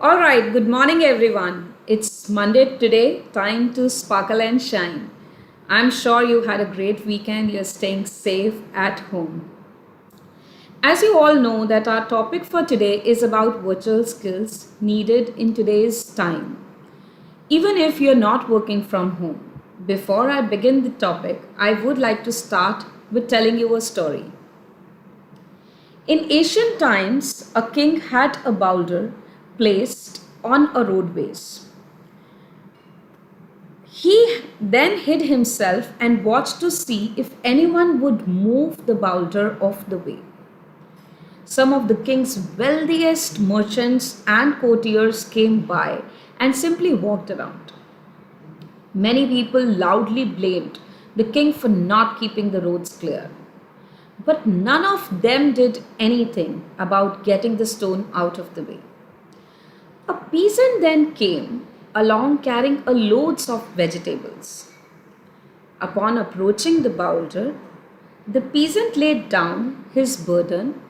All right, good morning, everyone. It's Monday today, time to sparkle and shine. I'm sure you had a great weekend. You're staying safe at home. As you all know, that our topic for today is about virtual skills needed in today's time, even if you're not working from home. Before I begin the topic, I would like to start with telling you a story. In ancient times, a king had a boulder placed on a roadways. He then hid himself and watched to see if anyone would move the boulder off the way. Some of the king's wealthiest merchants and courtiers came by and simply walked around. Many people loudly blamed the king for not keeping the roads clear. But none of them did anything about getting the stone out of the way. A peasant then came along carrying a loads of vegetables. Upon approaching the boulder, the peasant laid down his burden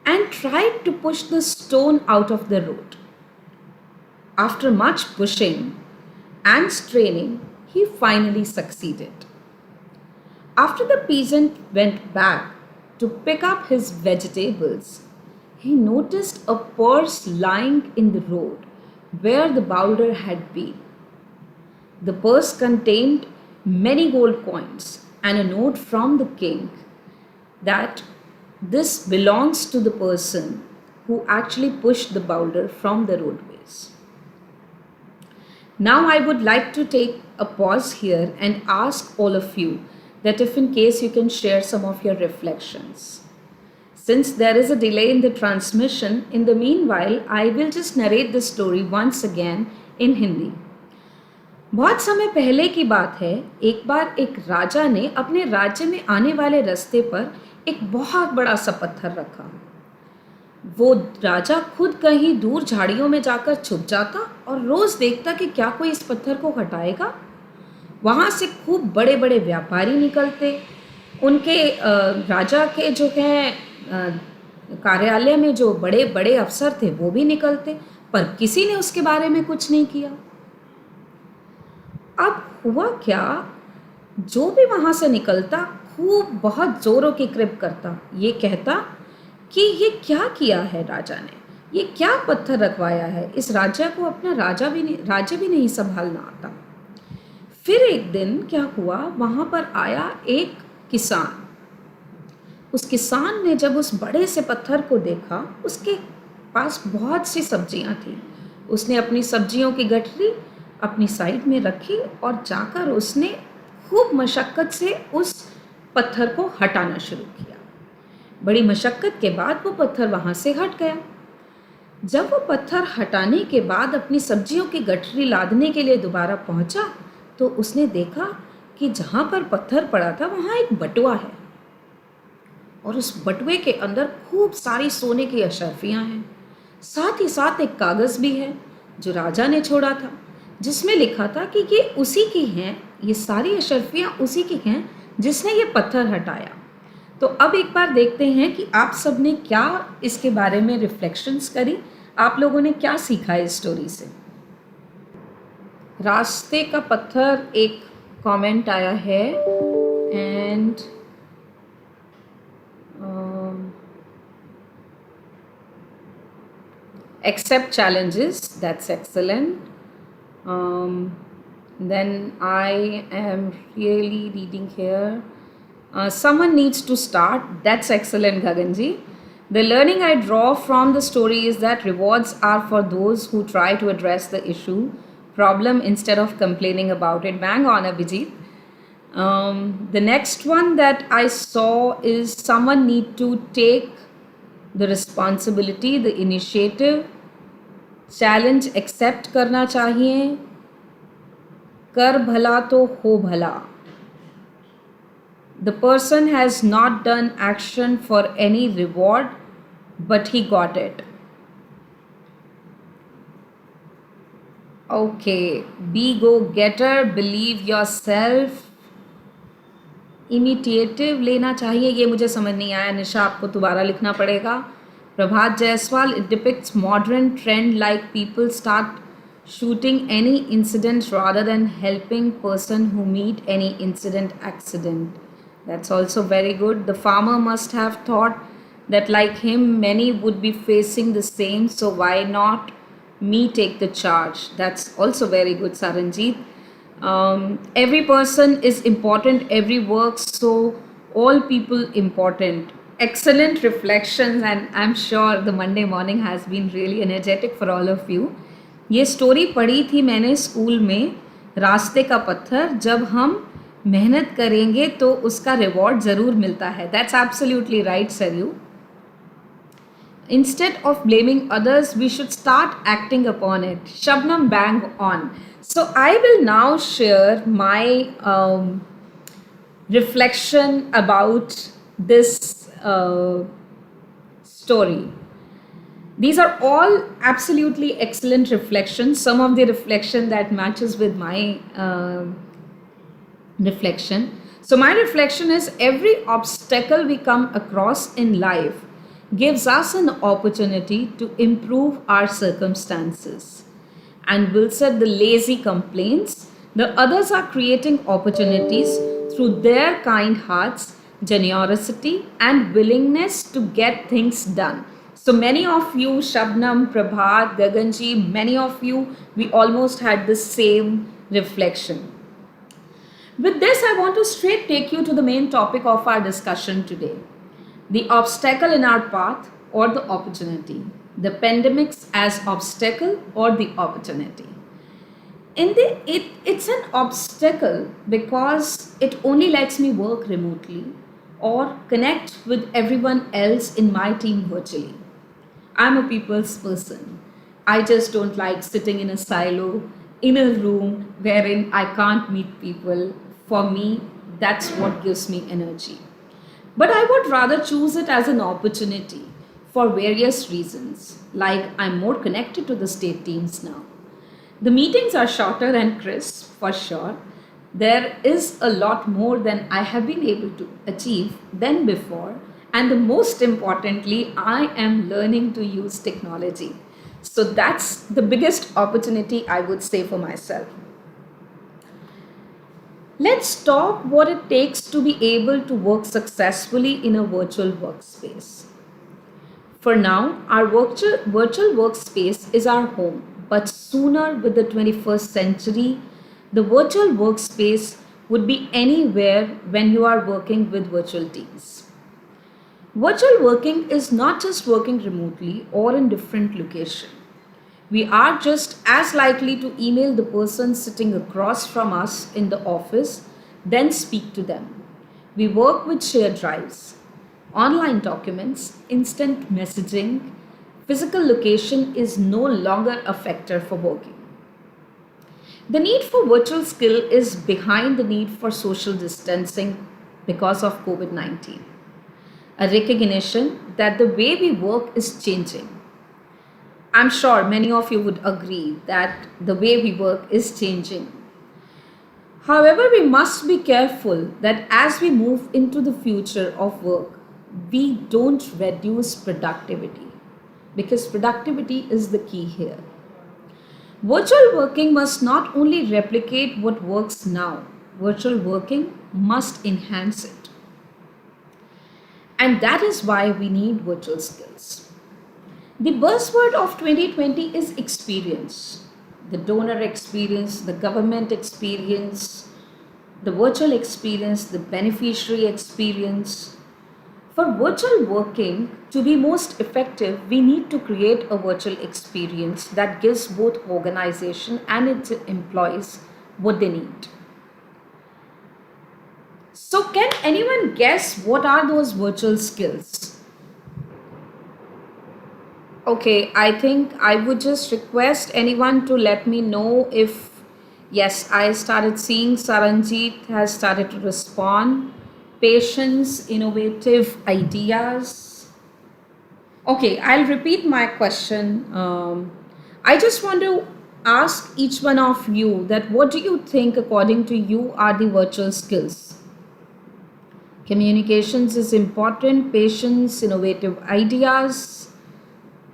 and tried to push the stone out of the road. After much pushing and straining, he finally succeeded. After the peasant went back to pick up his vegetables, he noticed a purse lying in the road where the boulder had been. The purse contained many gold coins and a note from the king that this belongs to the person who actually pushed the boulder from the roadways. Now, I would like to take a pause here and ask all of you that if in case you can share some of your reflections. Since there is a delay in the transmission, in the meanwhile, I will just narrate the story once again in Hindi. बहुत समय पहले की बात है, एक बार एक राजा ने अपने राज्य में आने वाले रास्ते पर एक बहुत बड़ा सा पत्थर रखा। वो राजा खुद कहीं दूर झाड़ियों में जाकर छुप जाता और रोज देखता कि क्या कोई इस पत्थर को हटाएगा। वहाँ से खूब बड़े बड़े व्यापारी निकलते, उनके राजा के जो है कार्यालय में जो बड़े बड़े अफसर थे वो भी निकलते, पर किसी ने उसके बारे में कुछ नहीं किया। अब हुआ क्या, जो भी वहाँ से निकलता खूब बहुत जोरों की क्रिप करता, ये कहता कि ये क्या किया है राजा ने, ये क्या पत्थर रखवाया है, इस राज्य को अपना राज्य भी नहीं संभालना आता। फिर एक दिन क्या हुआ, वहाँ पर आया एक किसान। उस किसान ने जब उस बड़े से पत्थर को देखा, उसके पास बहुत सी सब्जियां थी। उसने अपनी सब्जियों की गठरी अपनी साइड में रखी और जाकर उसने खूब मशक्क़त से उस पत्थर को हटाना शुरू किया। बड़ी मशक्क़त के बाद वो पत्थर वहाँ से हट गया। जब वो पत्थर हटाने के बाद अपनी सब्जियों की गठरी लादने के लिए दोबारा पहुँचा तो उसने देखा कि जहाँ पर पत्थर पड़ा था वहाँ एक बटुआ है और उस बटुए के अंदर खूब सारी सोने की अशर्फियाँ हैं। साथ ही साथ एक कागज़ भी है जो राजा ने छोड़ा था, जिसमें लिखा था कि ये उसी की हैं, ये सारी अशर्फियाँ उसी की हैं जिसने ये पत्थर हटाया। तो अब एक बार देखते हैं कि आप सब ने क्या इसके बारे में रिफ्लेक्शंस करी, आप लोगों ने क्या सीखा इस स्टोरी से। रास्ते का पत्थर एक कमेंट आया है and accept challenges, that's excellent. Then I am really reading here. Someone needs to start, that's excellent, Gaganji. The learning I draw from the story is that rewards are for those who try to address the problem instead of complaining about it. Bang on, Abhijit. The next one that I saw is someone need to take the responsibility, the initiative, challenge accept करना चाहिए, कर भला तो हो भला। The person has not done action for any reward but he got it. Okay, be go getter, believe your self, initiative लेना चाहिए, ये मुझे समझ नहीं आया, निशा आपको दोबारा लिखना पड़ेगा। Prabhat Jaiswal, it depicts modern trend like people start shooting any incident rather than helping person who meet any incident accident. That's also very good. The farmer must have thought that like him many would be facing the same, so why not me take the charge? That's also very good, Saranjeet. Every person is important, every work, so all people important. Excellent reflections, and I'm sure the Monday morning has been really energetic for all of you. ये story पढ़ी थी मैंने school में, रास्ते का पत्थर, जब हम मेहनत करेंगे तो उसका रिवॉर्ड ज़रूर मिलता है. That's absolutely right Saryu. Instead of blaming others, we should start acting upon it. Shabnam, bang on. So I will now share my reflection about this story. These are all absolutely excellent reflections. Some of the reflection that matches with my reflection. So my reflection is every obstacle we come across in life gives us an opportunity to improve our circumstances. And Will said the lazy complains, the others are creating opportunities through their kind hearts, generosity, and willingness to get things done. So many of you, Shabnam, Prabhat, Gaganji, many of you, we almost had the same reflection. With this, I want to straight take you to the main topic of our discussion today. The obstacle in our path or the opportunity. The pandemics as obstacle or the opportunity. It's an obstacle because it only lets me work remotely or connect with everyone else in my team virtually. I'm a people's person. I just don't like sitting in a silo in a room wherein I can't meet people. For me, that's what gives me energy. But I would rather choose it as an opportunity for various reasons, like I'm more connected to the state teams now. The meetings are shorter and crisp, for sure. There is a lot more than I have been able to achieve than before. And the most importantly, I am learning to use technology. So that's the biggest opportunity I would say for myself. Let's talk what it takes to be able to work successfully in a virtual workspace. For now, our virtual workspace is our home, but sooner with the 21st century, the virtual workspace would be anywhere when you are working with virtual teams. Virtual working is not just working remotely or in different location. We are just as likely to email the person sitting across from us in the office than speak to them. We work with shared drives, online documents, instant messaging. Physical location is no longer a factor for working. The need for virtual skill is behind the need for social distancing because of COVID-19. A recognition that the way we work is changing. I'm sure many of you would agree that the way we work is changing. However, we must be careful that as we move into the future of work, we don't reduce productivity because productivity is the key here. Virtual working must not only replicate what works now, virtual working must enhance it. And that is why we need virtual skills. The buzzword of 2020 is experience. The donor experience, the government experience, the virtual experience, the beneficiary experience. For virtual working to be most effective, we need to create a virtual experience that gives both organization and its employees what they need. So can anyone guess what are those virtual skills? Okay, I think I would just request anyone to let me know if, yes, I started seeing Saranjeet has started to respond. Patience, innovative ideas. Okay, I'll repeat my question. I just want to ask each one of you that what do you think according to you are the virtual skills? Communications is important, patience, innovative ideas.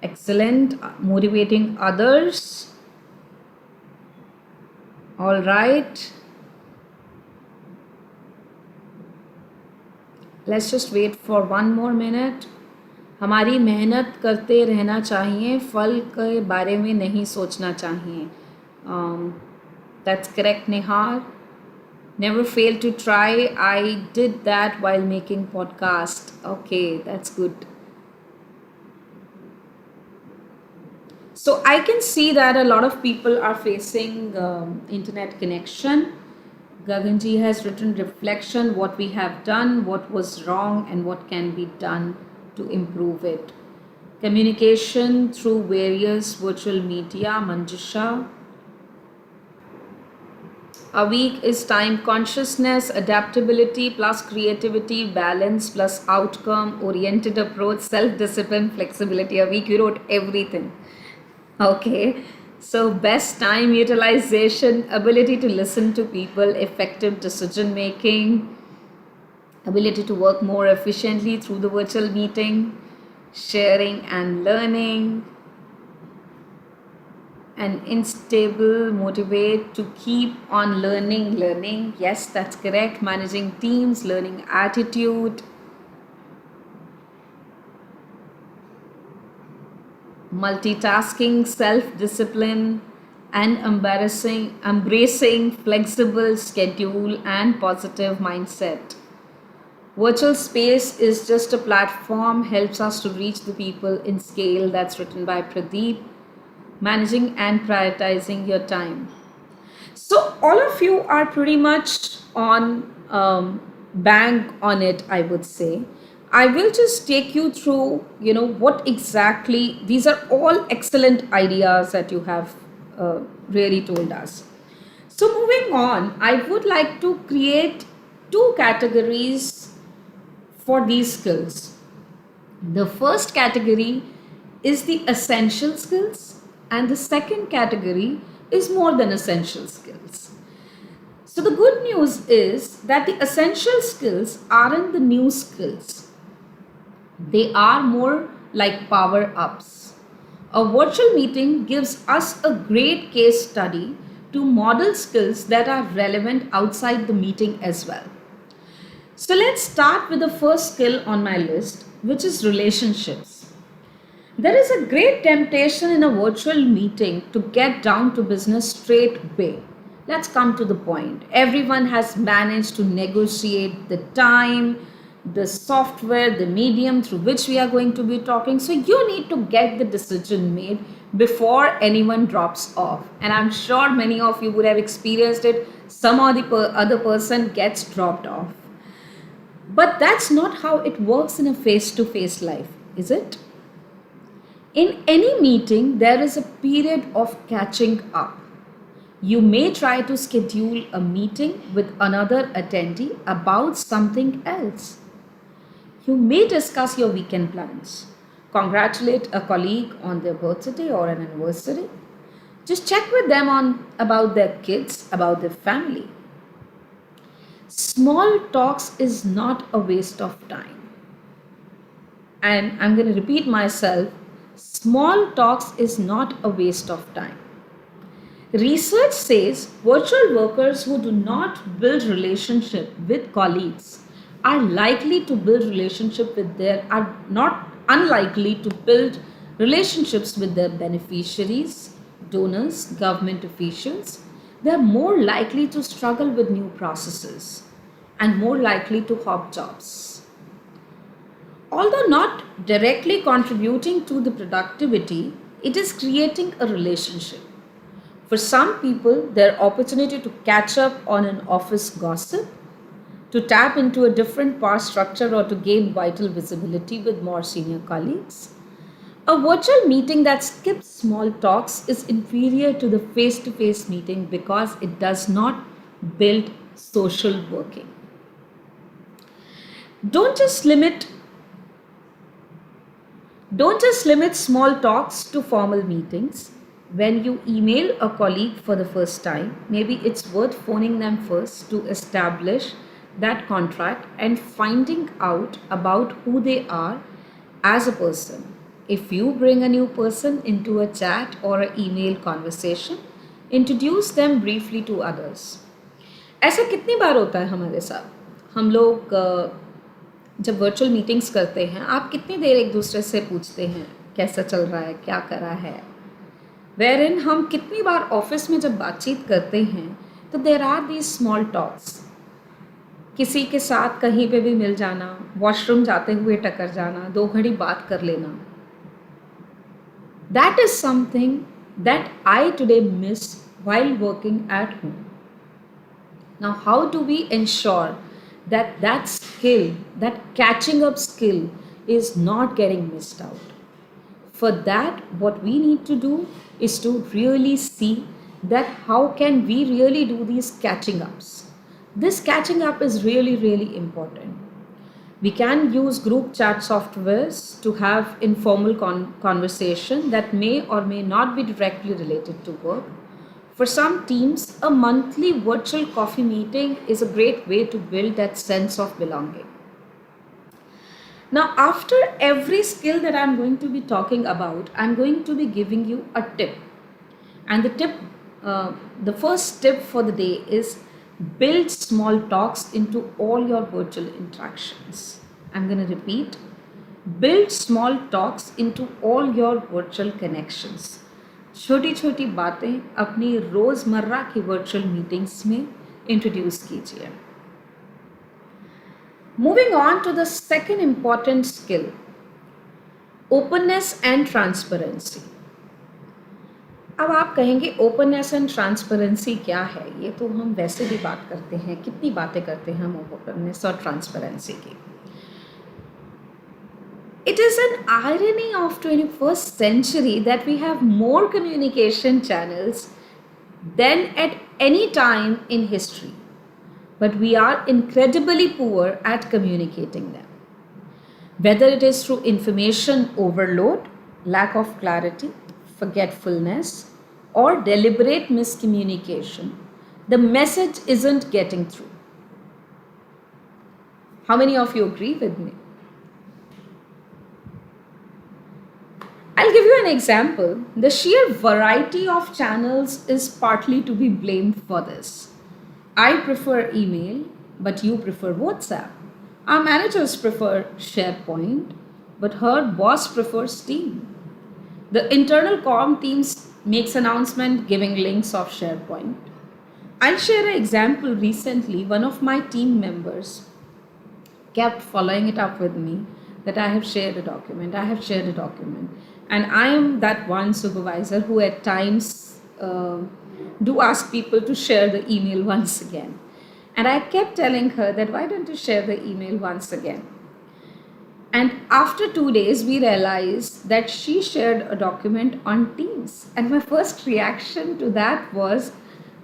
Excellent. Motivating others. All right. Let's just wait for one more minute. हमारी मेहनत करते रहना चाहिए, फल के बारे में नहीं सोचना चाहिए. That's correct, Nihar. Never fail to try. I did that while making podcast. Okay, that's good. So I can see that a lot of people are facing internet connection. Gaganji has written reflection, what we have done, what was wrong, and what can be done to improve it. Communication through various virtual media, Manjusha. A week is time consciousness, adaptability plus creativity, balance plus outcome, oriented approach, self-discipline, flexibility. A week, you wrote everything. Okay. So best time utilization, ability to listen to people, effective decision making, ability to work more efficiently through the virtual meeting, sharing and learning, and unstable, motivate to keep on learning. Yes, that's correct. Managing teams, learning attitude, multitasking, self-discipline, and embracing flexible schedule and positive mindset. Virtual space is just a platform, helps us to reach the people in scale. That's written by Pradeep. Managing and prioritizing your time. So all of you are pretty much on bang on it, I would say. I will just take you through, what exactly, these are all excellent ideas that you have really told us. So moving on, I would like to create two categories for these skills. The first category is the essential skills, and the second category is more than essential skills. So the good news is that the essential skills aren't the new skills. They are more like power ups. A virtual meeting gives us a great case study to model skills that are relevant outside the meeting as well. So let's start with the first skill on my list, which is relationships. There is a great temptation in a virtual meeting to get down to business straight away. Let's come to the point. Everyone has managed to negotiate the time, the software, the medium through which we are going to be talking. So you need to get the decision made before anyone drops off. And I'm sure many of you would have experienced it. Some or the other person gets dropped off. But that's not how it works in a face-to-face life, is it? In any meeting, there is a period of catching up. You may try to schedule a meeting with another attendee about something else. You may discuss your weekend plans, congratulate a colleague on their birthday or an anniversary. Just check with them on about their kids, about their family. Small talks is not a waste of time. And I'm going to repeat myself. Small talks is not a waste of time. Research says virtual workers who do not build relationship with colleagues are likely to build relationship with their are not unlikely to build relationships with their beneficiaries, donors, government officials. They are more likely to struggle with new processes and more likely to hop jobs. Although not directly contributing to the productivity, it is creating a relationship. For some people, their opportunity to catch up on an office gossip, to tap into a different power structure, or to gain vital visibility with more senior colleagues. A virtual meeting that skips small talks is inferior to the face-to-face meeting because it does not build social working. Don't just limit small talks to formal meetings. When you email a colleague for the first time, maybe it's worth phoning them first to establish that contract and finding out about who they are as a person. If you bring a new person into a chat or an email conversation, introduce them briefly to others. ऐसा कितनी बार होता है हमारे साथ? हम लोग जब virtual meetings करते हैं, आप कितनी देर एक दूसरे से पूछते हैं कैसा चल रहा है, क्या करा है? वेयर इन हम कितनी बार ऑफिस में जब बातचीत करते हैं तो there are these small talks. किसी के साथ कहीं पे भी मिल जाना, वॉशरूम जाते हुए टकर जाना, 2 घड़ी बात कर लेना. That is something that I today miss while working at home. Now, how do we ensure that that skill, that catching up skill, is not getting missed out? For that, what we need to do is to really see that how can we really do these catching ups. This catching up is really, really important. We can use group chat softwares to have informal conversation that may or may not be directly related to work. For some teams, a monthly virtual coffee meeting is a great way to build that sense of belonging. Now, after every skill that I'm going to be talking about, I'm going to be giving you a tip. And the first tip for the day is build small talks into all your virtual interactions. I'm going to repeat. Build small talks into all your virtual connections. छोटी छोटी बातें अपनी रोज़मर्रा की virtual meetings में introduce कीजिए. Moving on to the second important skill, openness and transparency. अब आप कहेंगे ओपननेस एंड ट्रांसपेरेंसी क्या है? ये तो हम वैसे भी बात करते हैं, कितनी बातें करते हैं हम ओपननेस और ट्रांसपेरेंसी की. It is an irony of 21st century that we have more communication channels than at any time in history, but we are incredibly poor at communicating them. Whether it is through information overload, lack of clarity, forgetfulness, or deliberate miscommunication, the message isn't getting through. How many of you agree with me? I'll give you an example. The sheer variety of channels is partly to be blamed for this. I prefer email, but you prefer WhatsApp. Our managers prefer SharePoint, but her boss prefers Team. The internal comm teams makes announcement giving links of SharePoint. I'll share an example. Recently, one of my team members kept following it up with me that I have shared a document. And I am that one supervisor who at times do ask people to share the email once again. And I kept telling her that why don't you share the email once again? And after 2 days, we realized that she shared a document on Teams. And my first reaction to that was,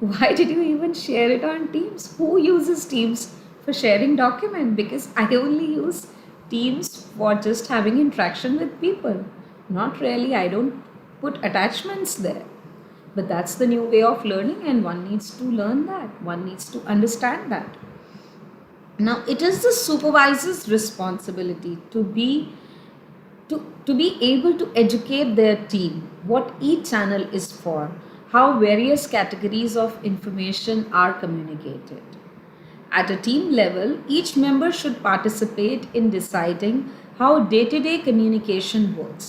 why did you even share it on Teams? Who uses Teams for sharing document? Because I only use Teams for just having interaction with people. Not really, I don't put attachments there. But that's the new way of learning, and one needs to learn that. One needs to understand that. Now, it is the supervisor's responsibility to be able to educate their team what each channel is for, how various categories of information are communicated. At a team level, each member should participate in deciding how day-to-day communication works.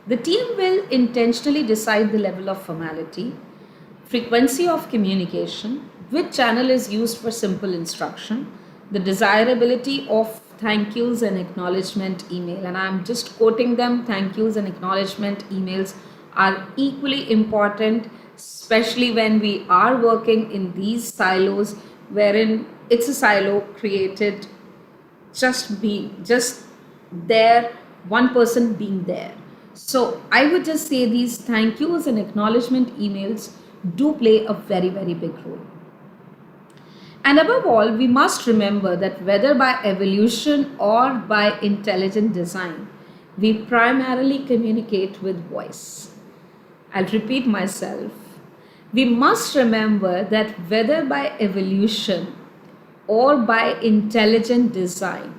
The team will intentionally decide the level of formality, frequency of communication, which channel is used for simple instruction, the desirability of thank yous and acknowledgement email. And I'm just quoting them. Thank yous and acknowledgement emails are equally important, especially when we are working in these silos wherein it's a silo created just there, one person being there. So I would just say these thank yous and acknowledgement emails do play a very, very big role. And above all, we must remember that whether by evolution or by intelligent design, we primarily communicate with voice. I'll repeat myself. We must remember that whether by evolution or by intelligent design,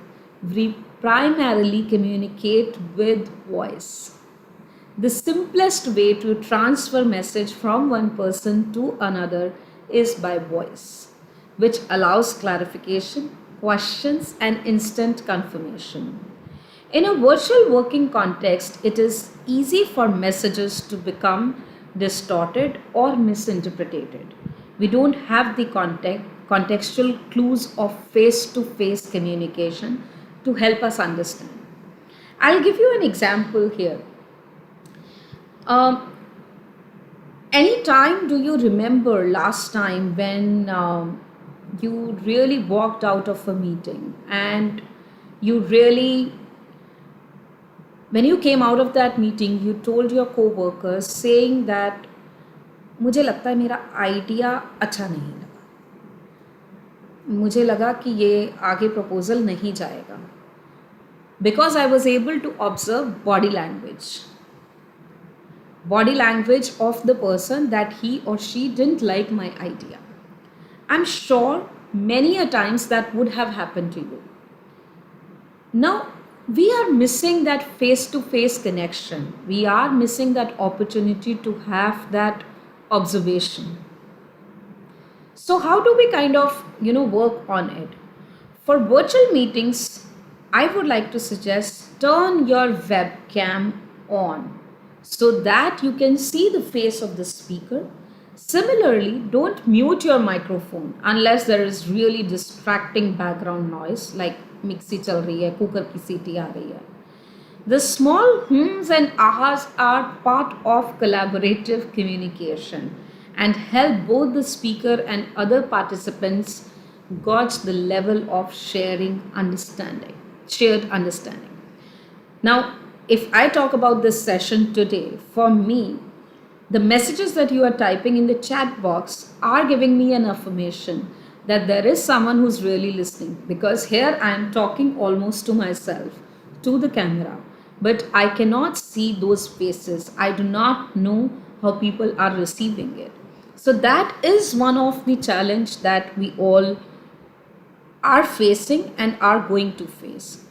we primarily communicate with voice. The simplest way to transfer message from one person to another is by voice, which allows clarification, questions, and instant confirmation. In a virtual working context, it is easy for messages to become distorted or misinterpreted. We don't have the contextual clues of face to face communication to help us understand. I'll give you an example here. Um, any time do you remember last time when you really walked out of a meeting and you really, when you came out of that meeting, you told your co-workers saying that मुझे लगता है मेरा idea अच्छा नहीं लगा, मुझे लगा कि ये आगे प्रपोजल नहीं जाएगा, because I was able to observe body language of the person that he or she didn't like my idea. I'm sure many a times that would have happened to you. Now, we are missing that face to face connection. We are missing that opportunity to have that observation. So, how do we kind of, work on it? For virtual meetings, I would like to suggest turn your webcam on so that you can see the face of the speaker. Similarly, don't mute your microphone unless there is really distracting background noise like mixie चल रही है, cooker की सीटी आ रही है. The small hums and ahas are part of collaborative communication and help both the speaker and other participants gauge the level of shared understanding. Now, if I talk about this session today, for me, the messages that you are typing in the chat box are giving me an affirmation that there is someone who's really listening, because here I am talking almost to myself, to the camera, but I cannot see those faces. I do not know how people are receiving it. So that is one of the challenge that we all are facing and are going to face.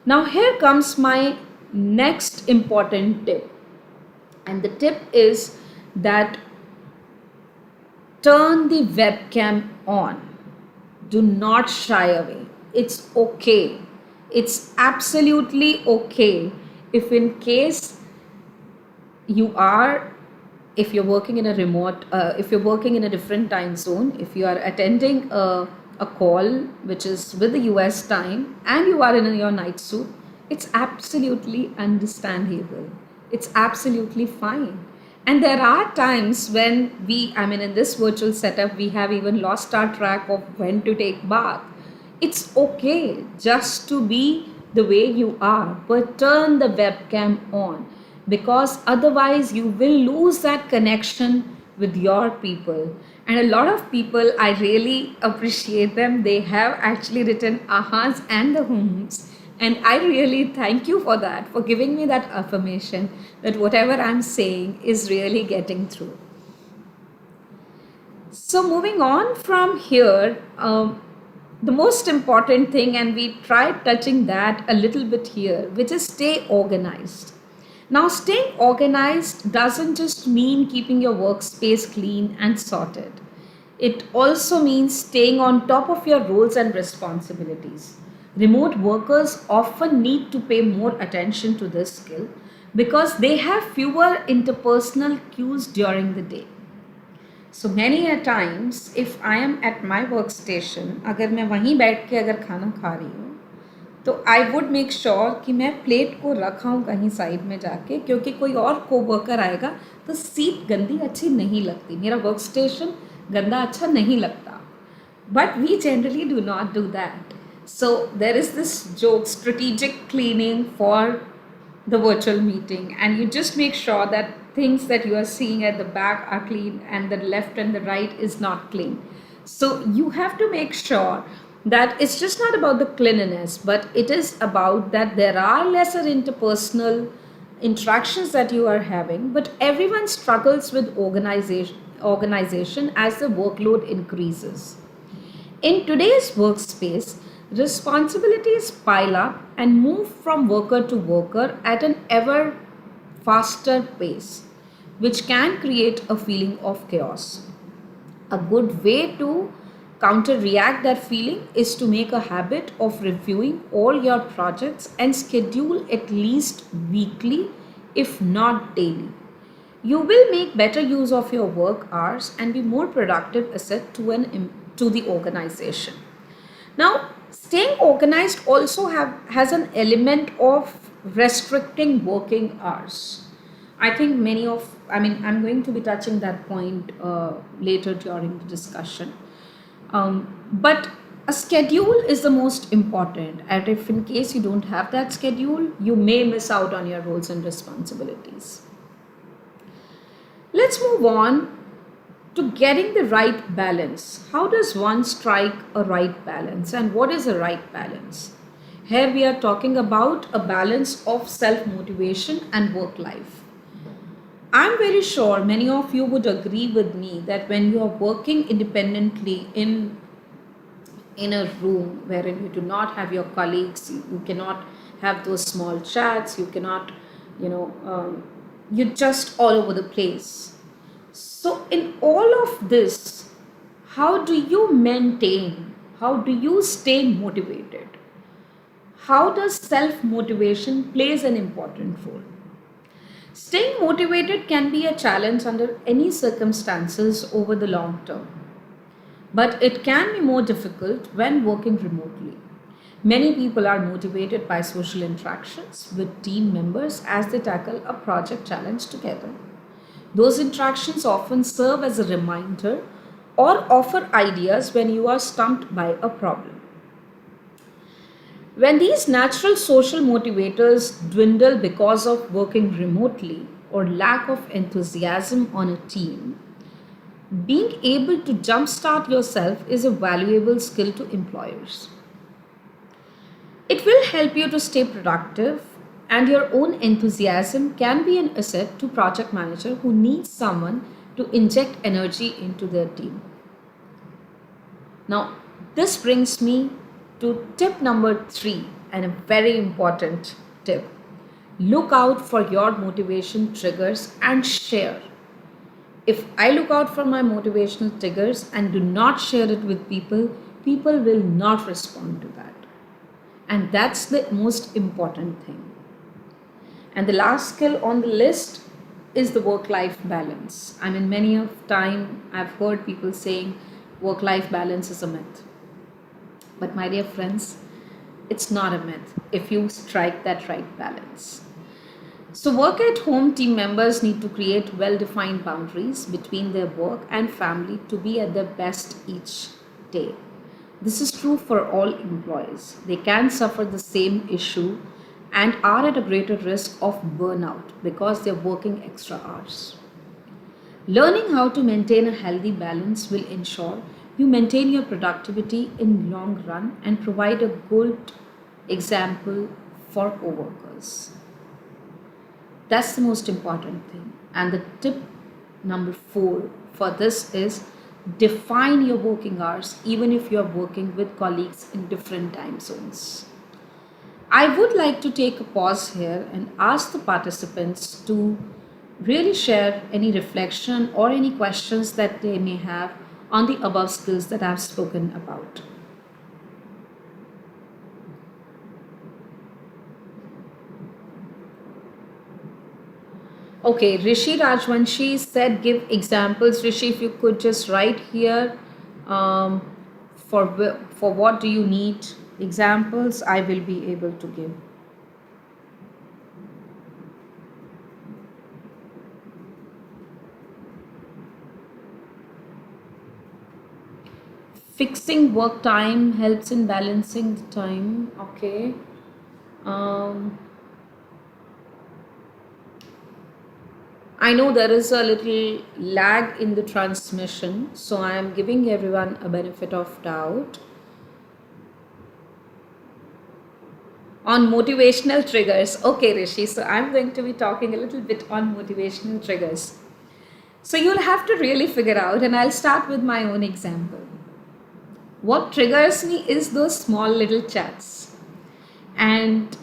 Now here comes my next important tip, and the tip is that turn the webcam on. Do not shy away. It's okay. It's absolutely okay if in case you are, if you're working in a remote, if you're working in a different time zone, if you are attending a call which is with the US time and you are in your night suit, it's absolutely understandable. It's absolutely fine. And there are times when in this virtual setup, we have even lost our track of when to take bath. It's okay just to be the way you are, but turn the webcam on, because otherwise you will lose that connection with your people. And a lot of people, I really appreciate them. They have actually written ahas and the hums. And I really thank you for that, for giving me that affirmation that whatever I'm saying is really getting through. So, moving on from here, the most important thing, and we tried touching that a little bit here, which is stay organized. Now, staying organized doesn't just mean keeping your workspace clean and sorted. It also means staying on top of your roles and responsibilities. Remote workers often need to pay more attention to this skill because they have fewer interpersonal cues during the day. So many a times, if I am at my workstation, अगर मैं वहीं बैठ के अगर खाना खा रही हूँ, तो आई वुड मेक श्योर कि मैं प्लेट को रखाऊँ कहीं साइड में जाके, क्योंकि कोई और कोवर्कर आएगा तो सीट गंदी अच्छी नहीं लगती, मेरा वर्क स्टेशन गंदा अच्छा नहीं लगता. But we generally do not do that. So there is this joke, strategic cleaning for the virtual meeting, and you just make sure that things that you are seeing at the back are clean and the left and the right is not clean. So you have to make sure that it's just not about the cleanliness, but it is about that there are lesser interpersonal interactions that you are having, but everyone struggles with organization as the workload increases. In today's workspace, responsibilities pile up and move from worker to worker at an ever faster pace, which can create a feeling of chaos. A good way to counter react that feeling is to make a habit of reviewing all your projects and schedule at least weekly, if not daily. You will make better use of your work hours and be more productive asset to the organization. Now, staying organized also has an element of restricting working hours. I think I'm going to be touching that point later during the discussion. But a schedule is the most important, and if in case you don't have that schedule, you may miss out on your roles and responsibilities. Let's move on to getting the right balance. How does one strike a right balance, and what is a right balance? Here we are talking about a balance of self motivation and work life. I'm very sure many of you would agree with me that when you are working independently in a room wherein you do not have your colleagues, you cannot have those small chats, you cannot, you're just all over the place. So, in all of this, how do you maintain? How do you stay motivated? How does self motivation plays an important role? Staying motivated can be a challenge under any circumstances over the long term, but it can be more difficult when working remotely. Many people are motivated by social interactions with team members as they tackle a project challenge together. Those interactions often serve as a reminder or offer ideas when you are stumped by a problem. When these natural social motivators dwindle because of working remotely or lack of enthusiasm on a team, being able to jumpstart yourself is a valuable skill to employers. It will help you to stay productive, and your own enthusiasm can be an asset to project manager who needs someone to inject energy into their team. Now, this brings me to tip number 3, and a very important tip. Look out for your motivation triggers and share. If I look out for my motivational triggers and do not share it with people, people will not respond to that. And that's the most important thing. And the last skill on the list is the work-life balance. I mean, many of time I've heard people saying work-life balance is a myth. But my dear friends, it's not a myth if you strike that right balance. So work at home team members need to create well-defined boundaries between their work and family to be at their best each day. This is true for all employees. They can suffer the same issue and are at a greater risk of burnout because they're working extra hours. Learning how to maintain a healthy balance will ensure you maintain your productivity in long run and provide a good example for coworkers. That's the most important thing. And the tip number 4 for this is define your working hours even if you're working with colleagues in different time zones. I would like to take a pause here and ask the participants to really share any reflection or any questions that they may have on the above skills that I've spoken about. Okay, Rishi Rajvanshi said give examples. Rishi, if you could just write here um, for what do you need examples, I will be able to give. Fixing work time helps in balancing the time. Okay. Um, I know there is a little lag in the transmission, so I am giving everyone a benefit of doubt. On motivational triggers. Okay, Rishi, so I'm going to be talking a little bit on motivational triggers. So you'll have to really figure out, and I'll start with my own example. What triggers me is those small little chats. And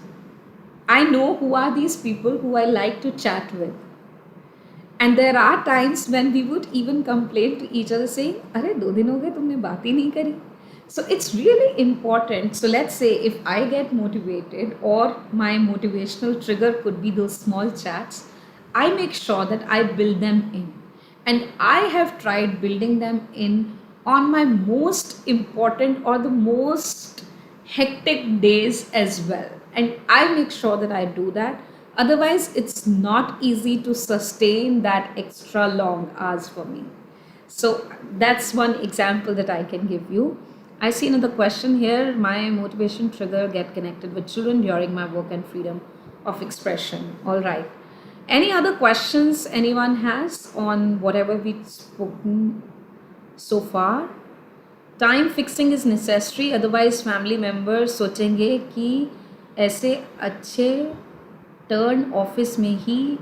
I know who are these people who I like to chat with. And there are times when we would even complain to each other saying, "अरे 2 दिन हो गए तुमने बात ही नहीं करी." So it's really important. So let's say if I get motivated, or my motivational trigger could be those small chats, I make sure that I build them in. And I have tried building them in on my most important or the most hectic days as well. And I make sure that I do that. Otherwise, it's not easy to sustain that extra long hours for me. So that's one example that I can give you. I see another question here. My motivation trigger get connected with children during my work and freedom of expression. All right. Any other questions anyone has on whatever we've spoken so far? Time fixing is necessary, otherwise family members सोचेंगे कि ऐसे अच्छे turn office में ही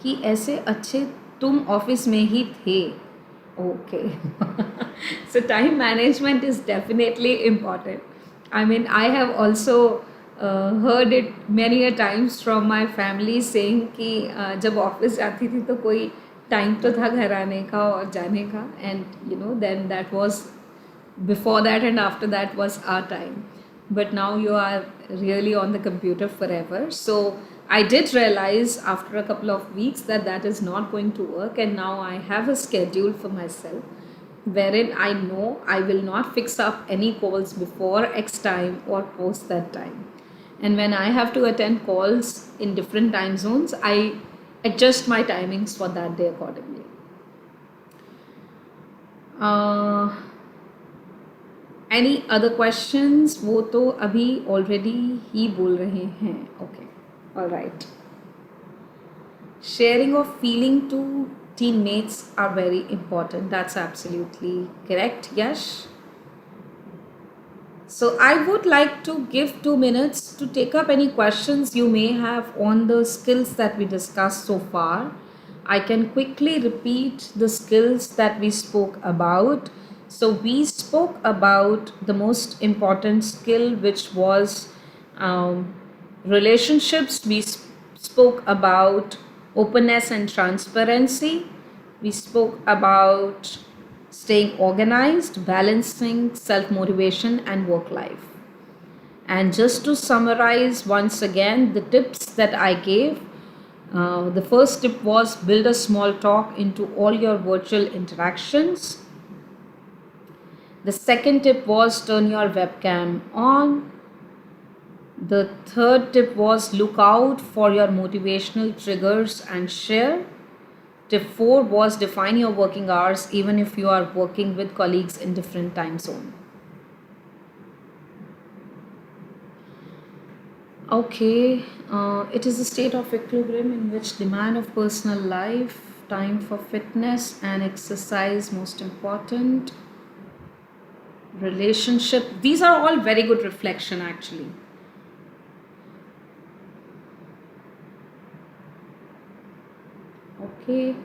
कि ऐसे अच्छे तुम office में ही थे. Okay. So time management is definitely important. I mean, I have also heard it many a times from my family saying कि जब ऑफिस जाती थी तो कोई टाइम तो था घर आने का और जाने का, and you know then that was before that and after that was our time. But now you are really on the computer forever. So I did realize after a couple of weeks that that is not going to work, and now I have a schedule for myself wherein I know I will not fix up any calls before X time or post that time. And when I have to attend calls in different time zones, I adjust my timings for that day accordingly. Any other questions? वो तो अभी already ही बोल रहे हैं. Okay, all right. Sharing of feeling to teammates are very important. That's absolutely correct. Yes. So I would like to give 2 minutes to take up any questions you may have on the skills that we discussed so far. I can quickly repeat the skills that we spoke about. So we spoke about the most important skill, which was relationships. We spoke about openness and transparency. We spoke about staying organized, balancing self-motivation and work life. And just to summarize once again the tips that I gave, the first tip was build a small talk into all your virtual interactions. The second tip was turn your webcam on. The third tip was look out for your motivational triggers and share. Tip 4 was define your working hours even if you are working with colleagues in different time zone. Okay, it is a state of equilibrium in which demand of personal life, time for fitness and exercise most important, relationship. These are all very good reflection actually. Okay.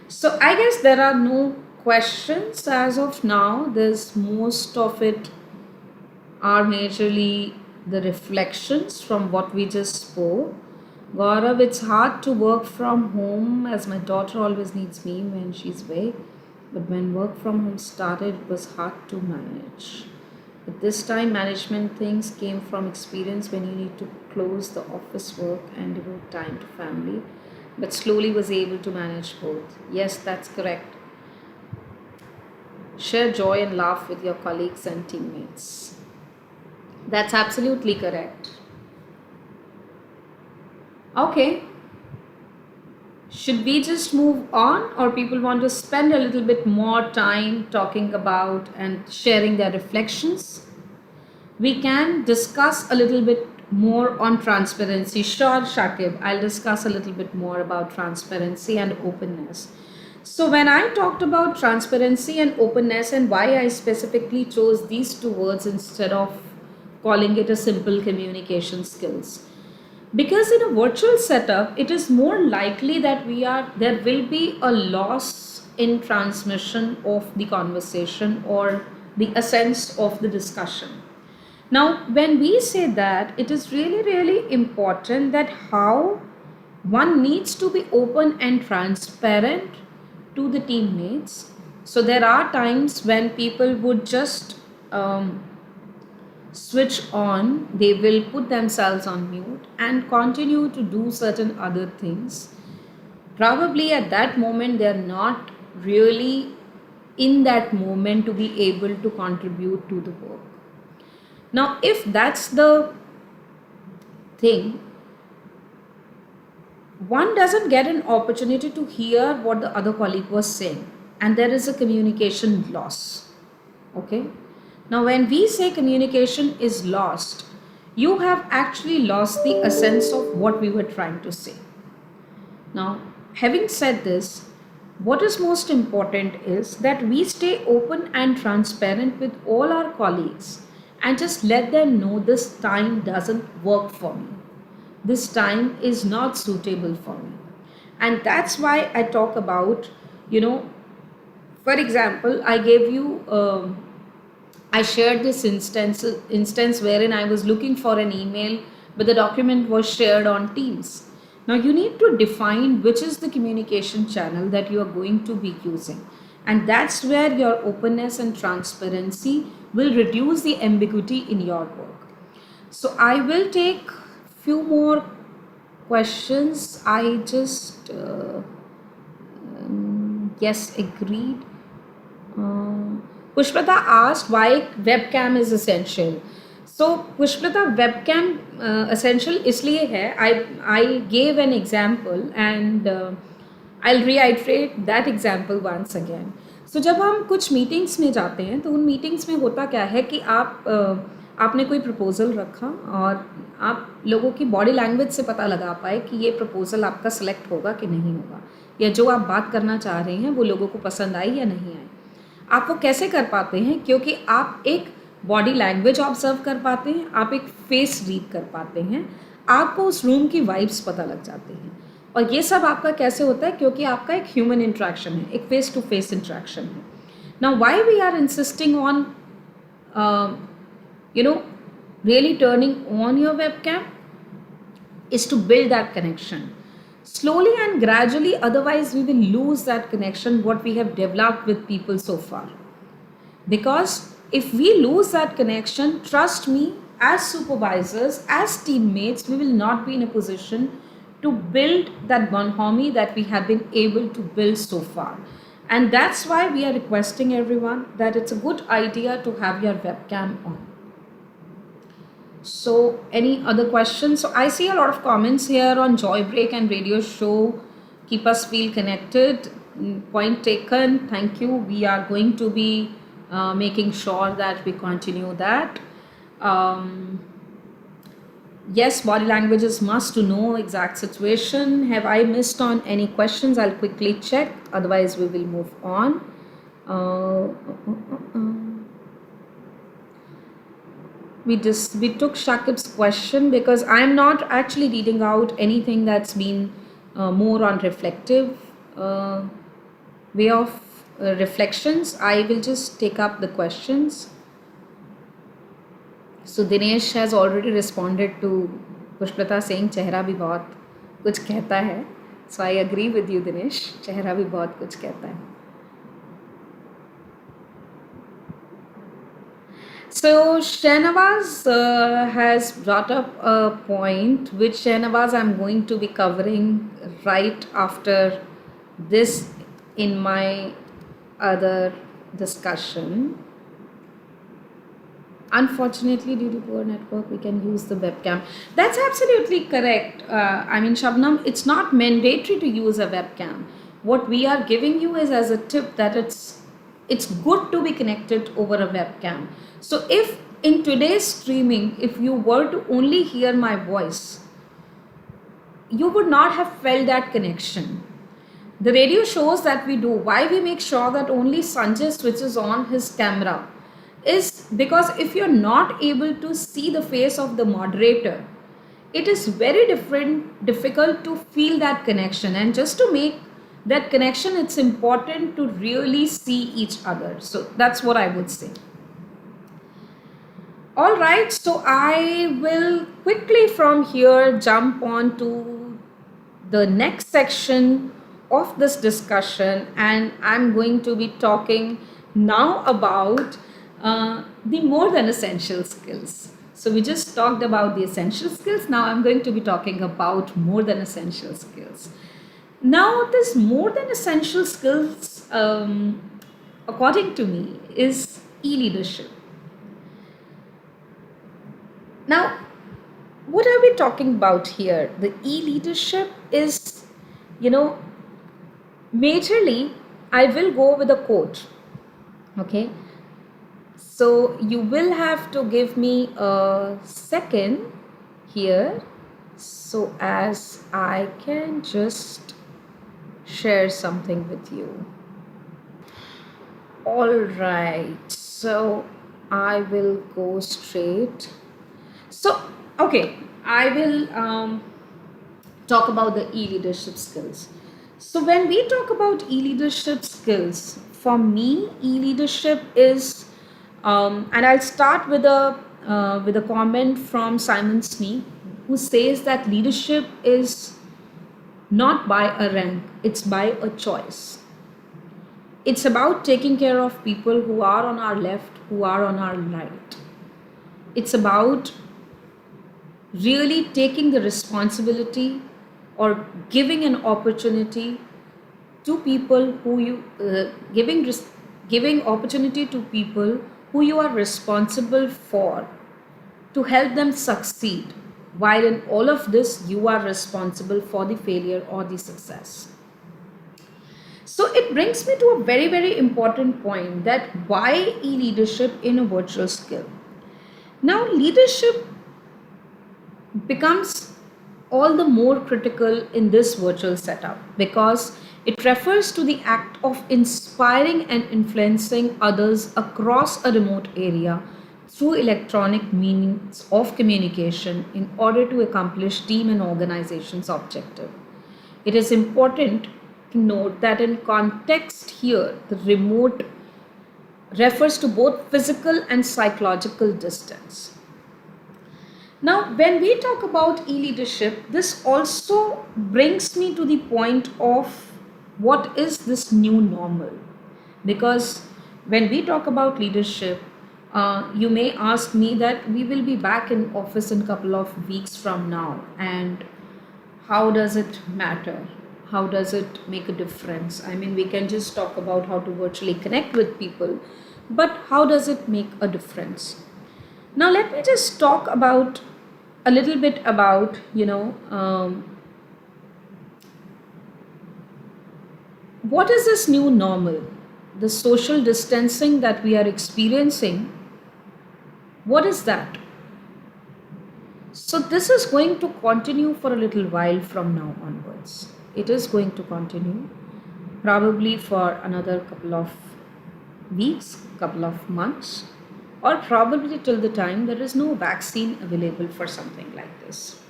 So I guess there are no questions as of now. There's most of it are majorly the reflections from what we just spoke. Gaurav, it's hard to work from home as my daughter always needs me when she's away. But when work from home started, it was hard to manage. But this time, management things came from experience when you need to close the office work and devote time to family. But slowly was able to manage both. Yes, that's correct. Share joy and laugh with your colleagues and teammates. That's absolutely correct. Okay. Should we just move on, or people want to spend a little bit more time talking about and sharing their reflections? We can discuss a little bit more on transparency. Sure, Shakib, I'll discuss a little bit more about transparency and openness. So when I talked about transparency and openness and why I specifically chose these two words instead of calling it a simple communication skills, because in a virtual setup it is more likely that there will be a loss in transmission of the conversation or the essence of the discussion. Now, when we say that, it is really, really important that how one needs to be open and transparent to the teammates. So there are times when people would just switch on, they will put themselves on mute and continue to do certain other things. Probably at that moment, they are not really in that moment to be able to contribute to the work. Now, if that's the thing, one doesn't get an opportunity to hear what the other colleague was saying, and there is a communication loss. Okay. Now, when we say communication is lost, you have actually lost the essence of what we were trying to say. Now, having said this, what is most important is that we stay open and transparent with all our colleagues and just let them know this time doesn't work for me. This time is not suitable for me. And that's why I talk about, for example, I shared this instance wherein I was looking for an email, but the document was shared on Teams. Now you need to define which is the communication channel that you are going to be using. And that's where your openness and transparency will reduce the ambiguity in your work. So I will take few more questions. I just, yes, agreed. Pushpata asked why webcam is essential. So Pushpata, webcam essential इसलिए है. I gave an example and I'll reiterate that example once again. So जब हम कुछ meetings में जाते हैं तो उन मीटिंग्स में होता क्या है कि आपने कोई प्रपोजल रखा और आप लोगों की बॉडी लैंग्वेज से पता लगा पाए कि ये प्रपोजल आपका सेलेक्ट होगा कि नहीं होगा, या जो आप बात करना चाह रहे हैं वो लोगों को पसंद आई या नहीं आई. आप वो कैसे कर पाते हैं? क्योंकि आप एक बॉडी लैंग्वेज ऑब्जर्व कर पाते हैं, आप एक फेस रीड कर पाते हैं, आपको उस रूम की वाइब्स पता लग जाती हैं. और ये सब आपका कैसे होता है? क्योंकि आपका एक ह्यूमन इंट्रैक्शन है, एक फेस टू फेस इंट्रैक्शन है. Now why we are insisting on really turning on your webcam is to build that connection slowly and gradually. Otherwise we will lose that connection what we have developed with people so far. Because if we lose that connection, trust me, as supervisors, as teammates, we will not be in a position to build that bonhomie that we have been able to build so far. And that's why we are requesting everyone that it's a good idea to have your webcam on. So any other questions? So I see a lot of comments here on Joy Break and Radio Show. Keep us feel connected. Point taken. Thank you. We are going to be making sure that we continue that. Yes, body language is must to know exact situation. Have I missed on any questions? I'll quickly check. Otherwise, we will move on. We took Shakib's question because I'm not actually reading out anything that's been more on reflective way of reflections. I will just take up the questions. So Dinesh has already responded to Pushpata saying चेहरा भी बहुत कुछ कहता है. So I agree with you, Dinesh. चेहरा भी बहुत कुछ कहता है. So Shahnawaz has brought up a point which Shahnawaz I'm going to be covering right after this in my other discussion. Unfortunately, due to poor network, we can use the webcam. That's absolutely correct. I mean, Shabnam, it's not mandatory to use a webcam. What we are giving you is as a tip that it's good to be connected over a webcam. So if in today's streaming, if you were to only hear my voice, you would not have felt that connection. The radio shows that we do, why we make sure that only Sanjay switches on his camera is because if you're not able to see the face of the moderator, it is very difficult to feel that connection. And just to make that connection, it's important to really see each other. So that's what I would say. All right, so I will quickly from here jump on to the next section of this discussion, and I'm going to be talking now about the more than essential skills. So, we just talked about the essential skills. Now, I'm going to be talking about more than essential skills. Now, this more than essential skills, according to me, is e leadership. Now, what are we talking about here? The e leadership is, you know, majorly, I will go with a quote. Okay, so you will have to give me a second here so as I can just share something with you. All right, so I will go straight. So, okay, I will talk about the e-leadership skills. So when we talk about e-leadership skills, for me, e-leadership is, and I'll start with a comment from Simon Sneak, who says that leadership is not by a rank; it's by a choice. It's about taking care of people who are on our left, who are on our right. It's about really taking the responsibility or giving an opportunity to people who you giving opportunity to people who you are responsible for to help them succeed, while in all of this you are responsible for the failure or the success. So it brings me to a very, very important point, that why e-leadership in a virtual skill. Now, leadership becomes all the more critical in this virtual setup because it refers to the act of inspiring and influencing others across a remote area through electronic means of communication in order to accomplish team and organization's objective. It is important to note that in context here, the remote refers to both physical and psychological distance. Now, when we talk about e leadership, this also brings me to the point of what is this new normal? Because when we talk about leadership, you may ask me that we will be back in office in a couple of weeks from now, and how does it matter? How does it make a difference? I mean, we can just talk about how to virtually connect with people, but how does it make a difference? Now, let me just talk about a little bit about, what is this new normal? The social distancing that we are experiencing, what is that? So, this is going to continue for a little while from now onwards. It is going to continue probably for another couple of weeks, couple of months, or probably till the time there is no vaccine available for something like this.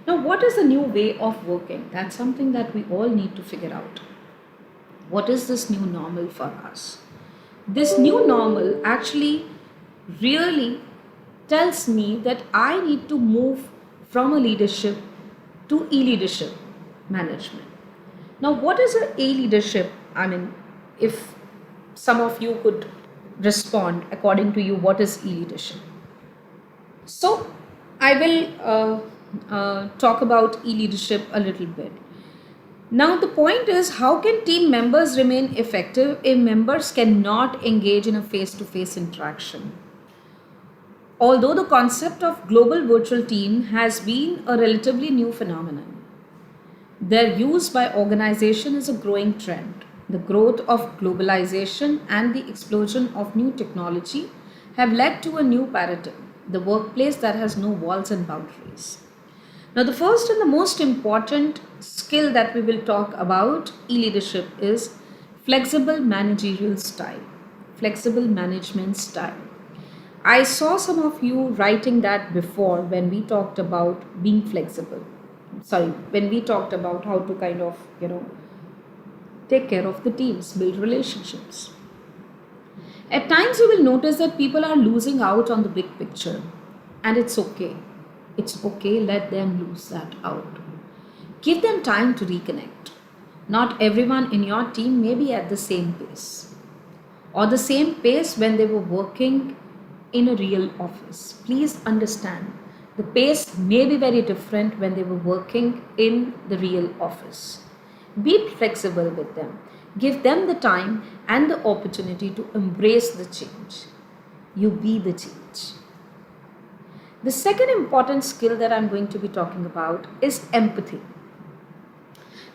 Now, what is the new way of working? That's something that we all need to figure out. What is this new normal for us? This new normal actually really tells me that I need to move from a leadership to e leadership management. Now, what is a leadership? I mean, if some of you could respond according to you, what is e leadership? So, I will talk about e leadership a little bit. Now, the point is, how can team members remain effective if members cannot engage in a face to face interaction? Although the concept of global virtual team has been a relatively new phenomenon, their use by organization is a growing trend. The growth of globalization and the explosion of new technology have led to a new paradigm, the workplace that has no walls and boundaries. Now, the first and the most important skill that we will talk about e-leadership is flexible managerial style, flexible management style. I saw some of you writing that before when we talked about being flexible. Sorry, when we talked about how to kind of, take care of the teams, build relationships. At times, you will notice that people are losing out on the big picture, and it's okay. It's okay, let them lose that out. Give them time to reconnect. Not everyone in your team may be at the same pace or the same pace when they were working in a real office. Please understand the pace may be very different when they were working in the real office. Be flexible with them. Give them the time and the opportunity to embrace the change. You be the change. The second important skill that I'm going to be talking about is empathy.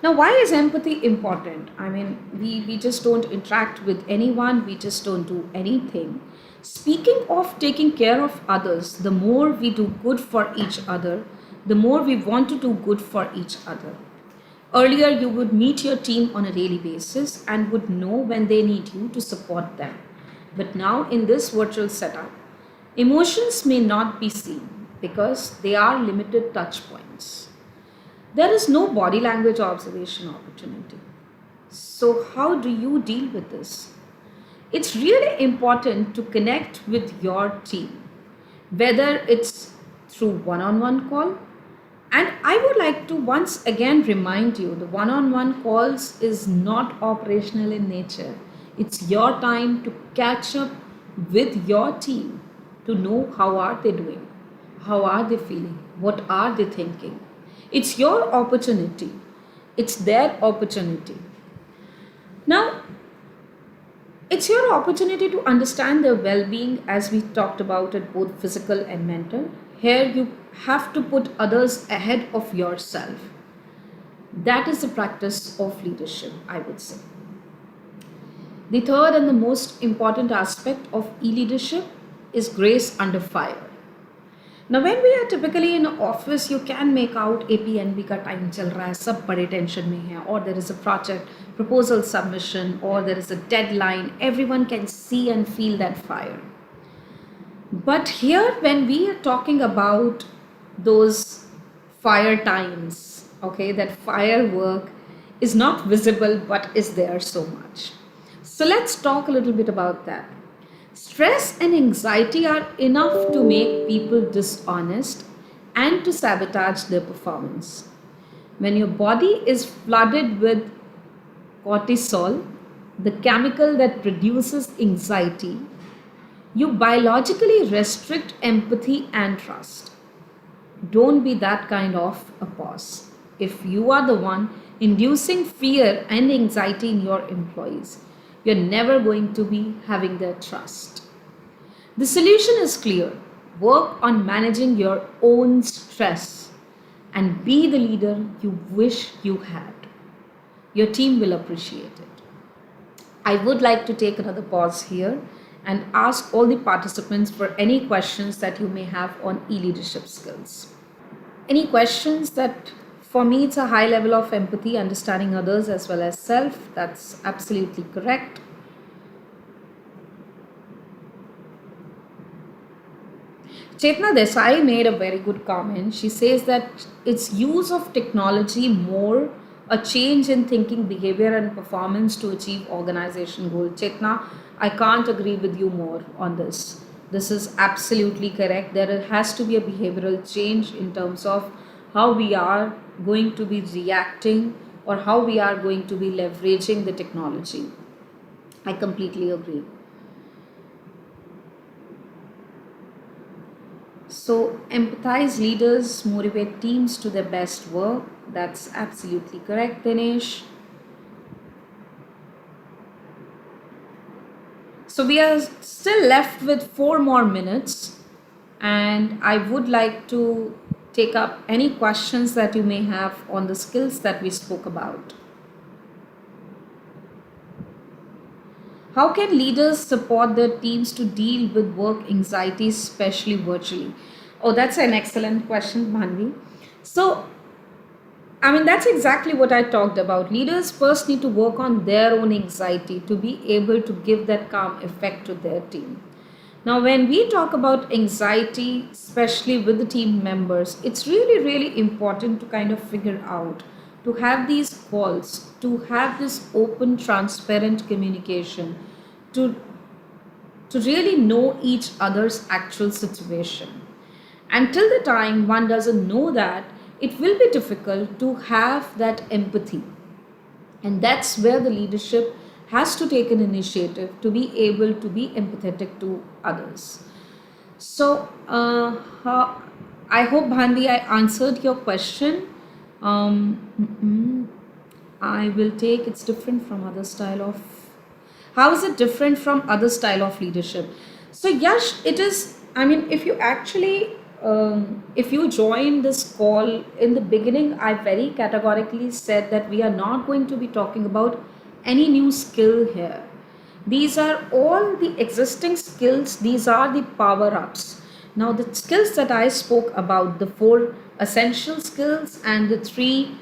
Now, why is empathy important? I mean, we just don't interact with anyone, we just don't do anything. Speaking of taking care of others, the more we do good for each other, the more we want to do good for each other. Earlier, you would meet your team on a daily basis and would know when they need you to support them. But now, in this virtual setup, emotions may not be seen because they are limited touch points. There is no body language observation opportunity. So, how do you deal with this? It's really important to connect with your team, whether it's through one on one call. And I would like to once again remind you the one on one calls is not operational in nature. It's your time to catch up with your team to know how are they doing, how are they feeling, what are they thinking. It's your opportunity. It's their opportunity. Now, it's your opportunity to understand their well being as we talked about it, both physical and mental. Here, you have to put others ahead of yourself. That is the practice of leadership, I would say. The third and the most important aspect of e leadership is grace under fire. Now, when we are typically in an office, you can make out APNB का time चल रहा है, सब बड़े tension में है, or there is a project proposal submission, or there is a deadline. Everyone can see and feel that fire. But here, when we are talking about those fire times, okay, that firework is not visible but is there so much. So let's talk a little bit about that. Stress and anxiety are enough to make people dishonest and to sabotage their performance. When your body is flooded with cortisol, the chemical that produces anxiety, you biologically restrict empathy and trust. Don't be that kind of a boss. If you are the one inducing fear and anxiety in your employees, you're never going to be having their trust. The solution is clear. Work on managing your own stress and be the leader you wish you had. Your team will appreciate it. I would like to take another pause here and ask all the participants for any questions that you may have on e-leadership skills. Any questions that for me it's a high level of empathy, understanding others as well as self. That's absolutely correct. Chetna Desai made a very good comment. She says that it's use of technology more a change in thinking, behavior, and performance to achieve organization goal. Chetna, I can't agree with you more on this. This is absolutely correct. There has to be a behavioral change in terms of how we are going to be reacting or how we are going to be leveraging the technology. I completely agree. So, empathize leaders, motivate teams to their best work. That's absolutely correct, Dinesh. So, we are still left with 4 more minutes, and I would like to take up any questions that you may have on the skills that we spoke about. How can leaders support their teams to deal with work anxiety, especially virtually? Oh, that's an excellent question, Manvi. So, I mean, that's exactly what I talked about. Leaders first need to work on their own anxiety to be able to give that calm effect to their team. Now, when we talk about anxiety, especially with the team members, it's really, really important to kind of figure out, to have these calls, to have this open, transparent communication, to to really know each other's actual situation. Until the time one doesn't know that, it will be difficult to have that empathy. And that's where the leadership has to take an initiative to be able to be empathetic to others. So, I hope, Bhandi, I answered your question. I will take it's different from other style of. How is it different from other style of leadership? So, Yash, it is. I mean, if you actually, if you join this call in the beginning, I very categorically said that we are not going to be talking about any new skill here. These are all the existing skills, these are the power ups. Now, the skills that I spoke about, the four essential skills and the three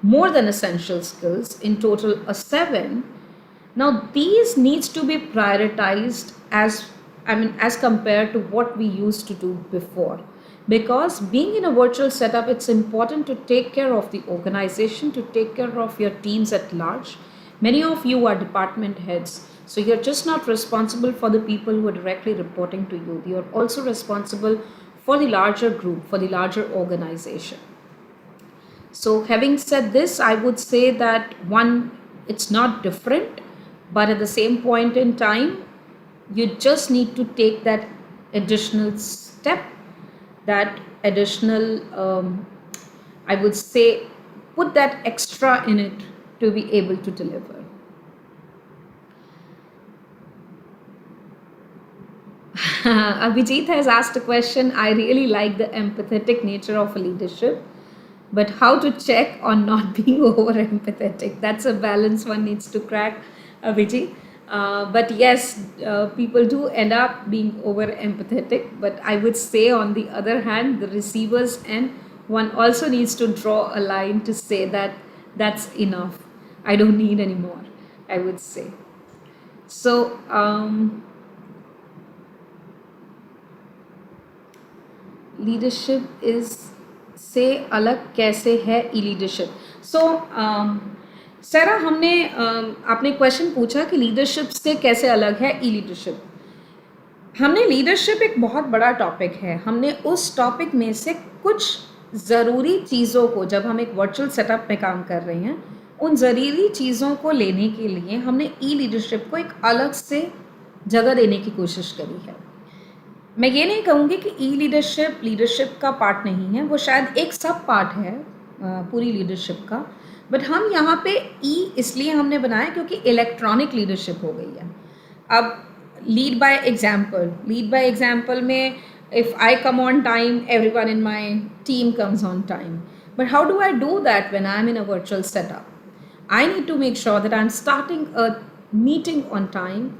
more than essential skills, in total a seven. Now, these needs to be prioritized as compared to what we used to do before. Because being in a virtual setup, it's important to take care of the organization, to take care of your teams at large. Many of you are department heads, so you're just not responsible for the people who are directly reporting to you. You're also responsible for the larger group, for the larger organization. So, having said this, I would say that one, it's not different, but at the same point in time, you just need to take that additional step, that additional, I would say, put that extra in it to be able to deliver. Abhijit has asked a question. I really like the empathetic nature of a leadership, but how to check on not being over empathetic? That's a balance one needs to crack, Abhijit. But yes, people do end up being over empathetic. But I would say, on the other hand, the receivers and one also needs to draw a line to say that that's enough. I don't need any more, I would say. So, leadership is से अलग कैसे है ई leadership. सो सरा, हमने आपने question पूछा कि leadership से कैसे अलग है ई लीडरशिप. हमने लीडरशिप एक बहुत बड़ा टॉपिक है. हमने उस टॉपिक में से कुछ ज़रूरी चीज़ों को, जब हम एक वर्चुअल सेटअप में काम कर रहे हैं, उन ज़रूरी चीज़ों को लेने के लिए हमने ई लीडरशिप को एक अलग से जगह देने की कोशिश करी है. मैं ये नहीं कहूँगी कि ई लीडरशिप का पार्ट नहीं है, वो शायद एक सब पार्ट है पूरी लीडरशिप का. बट हम यहाँ पे ई इसलिए हमने बनाया क्योंकि इलेक्ट्रॉनिक लीडरशिप हो गई है. अब लीड बाय एग्जाम्पल में if I come on time, everyone in my team comes on time. But how do I do that when I'm in a virtual setup? I need to make sure that I'm starting a meeting on time.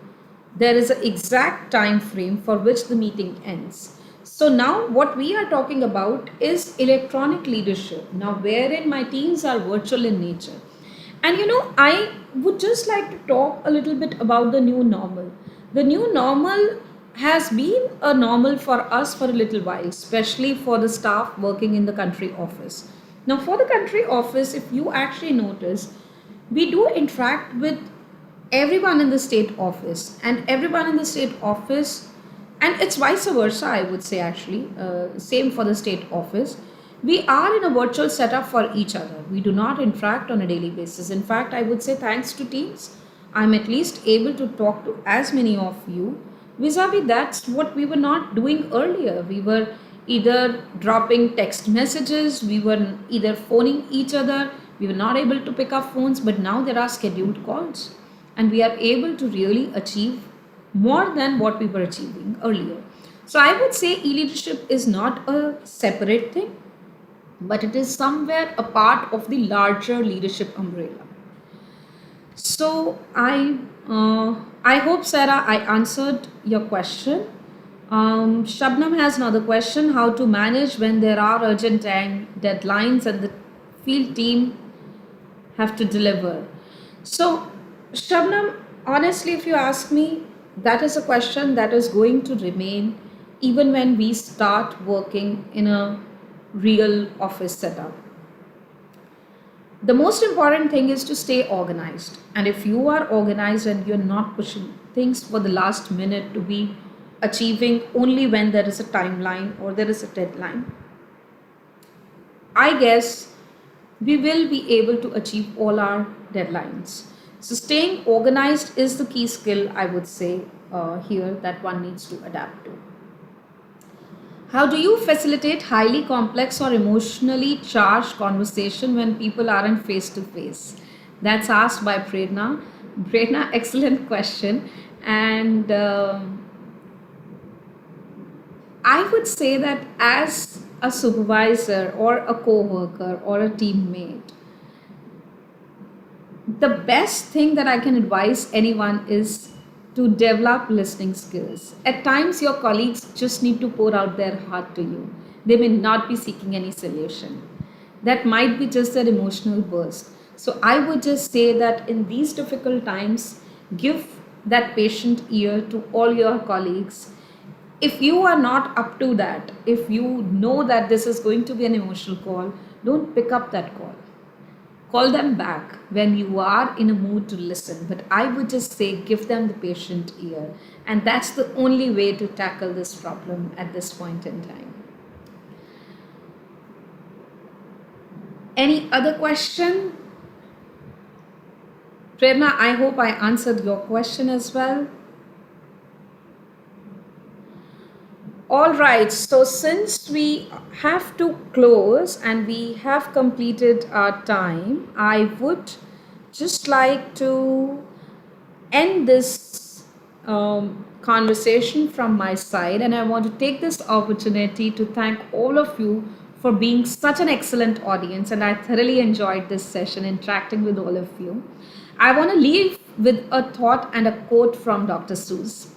There is an exact time frame for which the meeting ends. So now what we are talking about is electronic leadership, now wherein my teams are virtual in nature. And I would just like to talk a little bit about the new normal. The new normal has been a normal for us for a little while, especially for the staff working in the country office. Now, for the country office, if you actually notice, we do interact with everyone in the state office, and everyone in the state office, and it's vice versa, I would say, actually, same for the state office. We are in a virtual setup for each other. We do not interact on a daily basis. In fact, I would say, thanks to Teams, I'm at least able to talk to as many of you. Vis-a-vis, that's what we were not doing earlier. We were either dropping text messages, we were either phoning each other, we were not able to pick up phones, but now there are scheduled calls. And we are able to really achieve more than what we were achieving earlier. So I would say e-leadership is not a separate thing, but it is somewhere a part of the larger leadership umbrella. So I hope, Sarah, I answered your question. Shabnam has another question: how to manage when there are urgent deadlines and the field team have to deliver. So, Shabnam, honestly, if you ask me, that is a question that is going to remain even when we start working in a real office setup. The most important thing is to stay organized. And if you are organized and you're not pushing things for the last minute to be achieving only when there is a timeline or there is a deadline, I guess we will be able to achieve all our deadlines. So, staying organized is the key skill, I would say, here that one needs to adapt to. How do you facilitate highly complex or emotionally charged conversation when people aren't face to face? That's asked by Prerna. Prerna, excellent question. And I would say that as a supervisor or a co-worker or a teammate, the best thing that I can advise anyone is to develop listening skills. At times, your colleagues just need to pour out their heart to you. They may not be seeking any solution. That might be just an emotional burst. So, I would just say that in these difficult times, give that patient ear to all your colleagues. If you are not up to that, if you know that this is going to be an emotional call, don't pick up that call. Call them back when you are in a mood to listen. But I would just say give them the patient ear. And that's the only way to tackle this problem at this point in time. Any other question? Prerna, I hope I answered your question as well. All right, so since we have to close and we have completed our time, I would just like to end this conversation from my side, and I want to take this opportunity to thank all of you for being such an excellent audience, and I thoroughly enjoyed this session interacting with all of you. I want to leave with a thought and a quote from Dr. Seuss.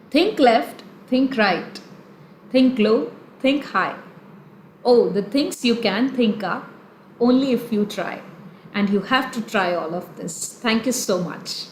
Think left, think right, think low, think high. Oh, the things you can think up only if you try. And you have to try all of this. Thank you so much.